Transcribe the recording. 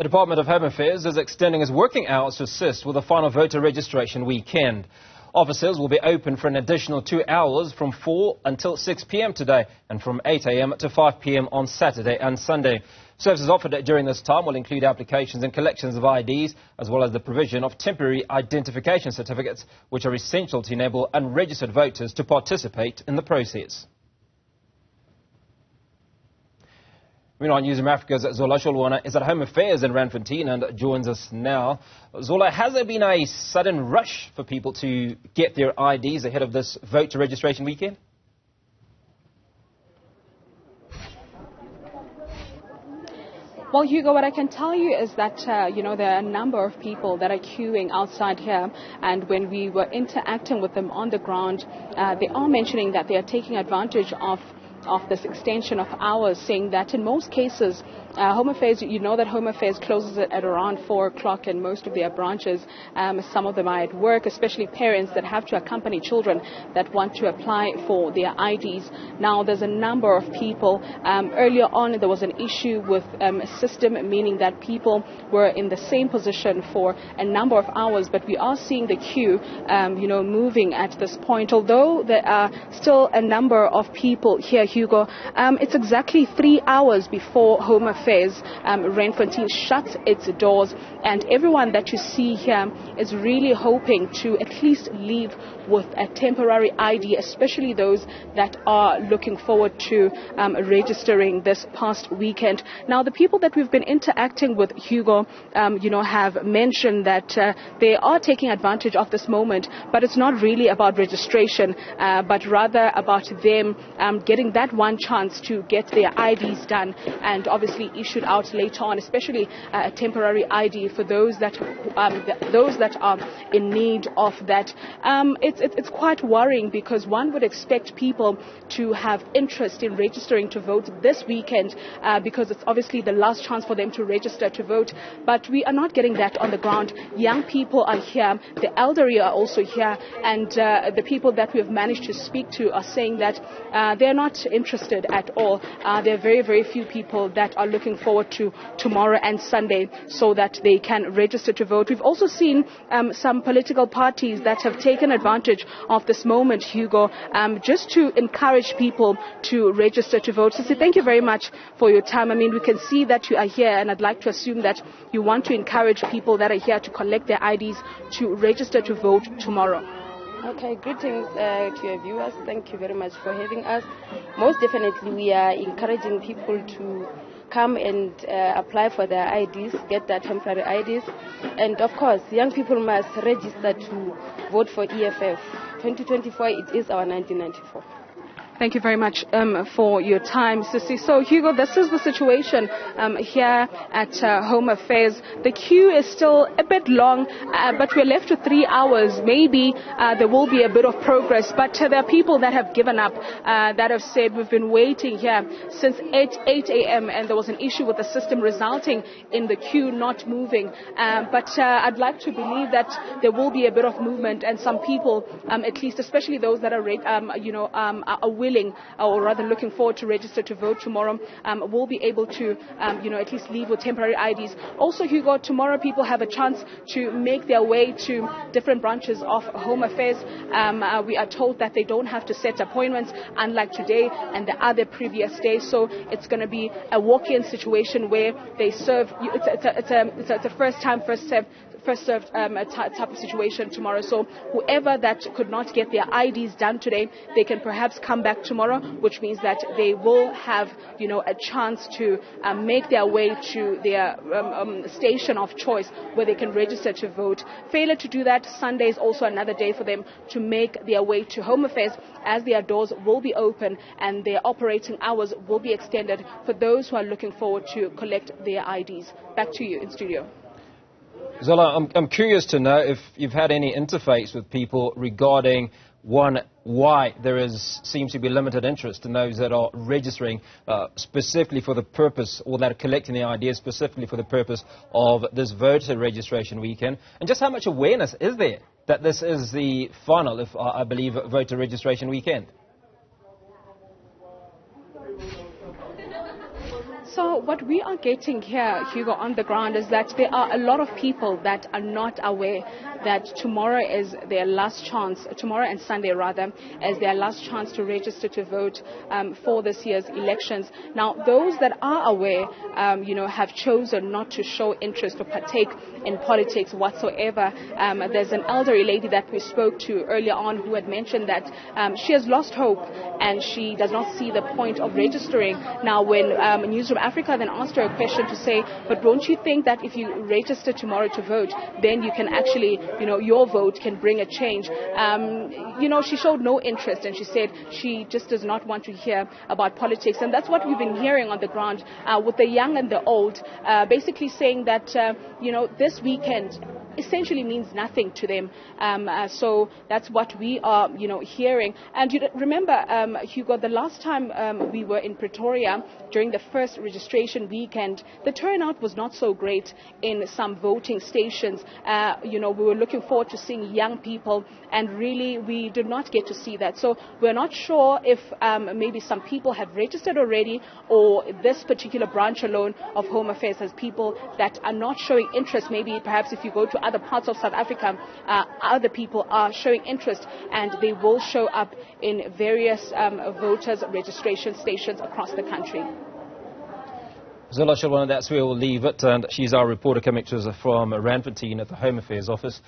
The Department of Home Affairs is extending its working hours to assist with the final voter registration weekend. Offices will be open for an additional 2 hours from 4 until 6 p.m. today and from 8 a.m. to 5 p.m. on Saturday and Sunday. Services offered during this time will include applications and collections of IDs, as well as the provision of temporary identification certificates, which are essential to enable unregistered voters to participate in the process. Meanwhile, Newzroom Afrika's Zola Sholwana is at Home Affairs in Randfontein and joins us now. Zola, has there been a sudden rush for people to get their IDs ahead of this voter registration weekend? Well, Hugo, what I can tell you is that, there are a number of people that are queuing outside here. And when we were interacting with them on the ground, they are mentioning that they are taking advantage of this extension of hours, saying that in most cases, Home Affairs, that Home Affairs closes at around 4 o'clock in most of their branches. Some of them are at work, especially parents that have to accompany children that want to apply for their IDs. Now, there's a number of people. Earlier on, there was an issue with a system, meaning that people were in the same position for a number of hours, but we are seeing the queue, moving at this point. Although there are still a number of people here, Hugo, it's exactly 3 hours before Home Affairs Randfontein shuts its doors, and everyone that you see here is really hoping to at least leave with a temporary ID, especially those that are looking forward to registering this past weekend. Now, the people that we've been interacting with, Hugo, have mentioned that they are taking advantage of this moment, but it's not really about registration, but rather about them getting that one chance to get their IDs done and obviously issued out later on, especially a temporary ID for those that are in need of that. It's quite worrying because one would expect people to have interest in registering to vote this weekend because it's obviously the last chance for them to register to vote. But we are not getting that on the ground. Young people are here, the elderly are also here, and the people that we have managed to speak to are saying that they're not interested at all. There are very, very few people that are looking forward to tomorrow and Sunday so that they can register to vote. We've also seen some political parties that have taken advantage of this moment, Hugo, just to encourage people to register to vote. So thank you very much for your time. I mean, we can see that you are here, and I'd like to assume that you want to encourage people that are here to collect their IDs to register to vote tomorrow. Okay, greetings to your viewers. Thank you very much for having us. Most definitely, we are encouraging people to come and apply for their IDs, get their temporary IDs. And of course, young people must register to vote for EFF. 2024, it is our 1994. Thank you very much for your time, Sissy. So, Hugo, this is the situation here at Home Affairs. The queue is still a bit long, but we're left with 3 hours. Maybe there will be a bit of progress, but there are people that have given up, that have said we've been waiting here since 8 a.m. and there was an issue with the system resulting in the queue not moving. But I'd like to believe that there will be a bit of movement, and some people, at least, especially those that are, are willing, or rather looking forward to register to vote tomorrow, will be able to, at least leave with temporary IDs. Also, Hugo, tomorrow people have a chance to make their way to different branches of Home Affairs. We are told that they don't have to set appointments, unlike today and the other previous days. So it's going to be a walk-in situation where they serve. It's a first time, first served type of situation tomorrow. So whoever that could not get their IDs done today, they can perhaps come back tomorrow, which means that they will have, a chance to make their way to their station of choice where they can register to vote. Failure to do that, Sunday is also another day for them to make their way to Home Affairs, as their doors will be open and their operating hours will be extended for those who are looking forward to collect their IDs. Back to you in studio. Zola, I'm curious to know if you've had any interface with people regarding, one, why there seems to be limited interest in those that are registering specifically for the purpose, or that are collecting the ideas specifically for the purpose of this voter registration weekend, and just how much awareness is there that this is the final, if I believe, voter registration weekend? So what we are getting here, Hugo, on the ground is that there are a lot of people that are not aware that tomorrow is their last chance, tomorrow and Sunday rather, is their last chance to register to vote for this year's elections. Now, those that are aware, have chosen not to show interest or partake in politics whatsoever. There's an elderly lady that we spoke to earlier on who had mentioned that she has lost hope and she does not see the point of registering. Now, when Newzroom Afrika then asked her a question to say, but don't you think that if you register tomorrow to vote, then you can actually, your vote can bring a change? She showed no interest and she said she just does not want to hear about politics. And that's what we've been hearing on the ground with the young and the old, basically saying that, this weekend essentially means nothing to them. So that's what we are, hearing. And remember, Hugo, the last time we were in Pretoria during the first registration weekend, the turnout was not so great in some voting stations. We were looking forward to seeing young people, and really we did not get to see that. So we're not sure if maybe some people have registered already, or this particular branch alone of Home Affairs has people that are not showing interest. Maybe perhaps if you go to other parts of South Africa, other people are showing interest and they will show up in various voters registration stations across the country. Zola, Sholwana, that's where we'll leave it. And she's our reporter coming to us from Randfontein at the Home Affairs office.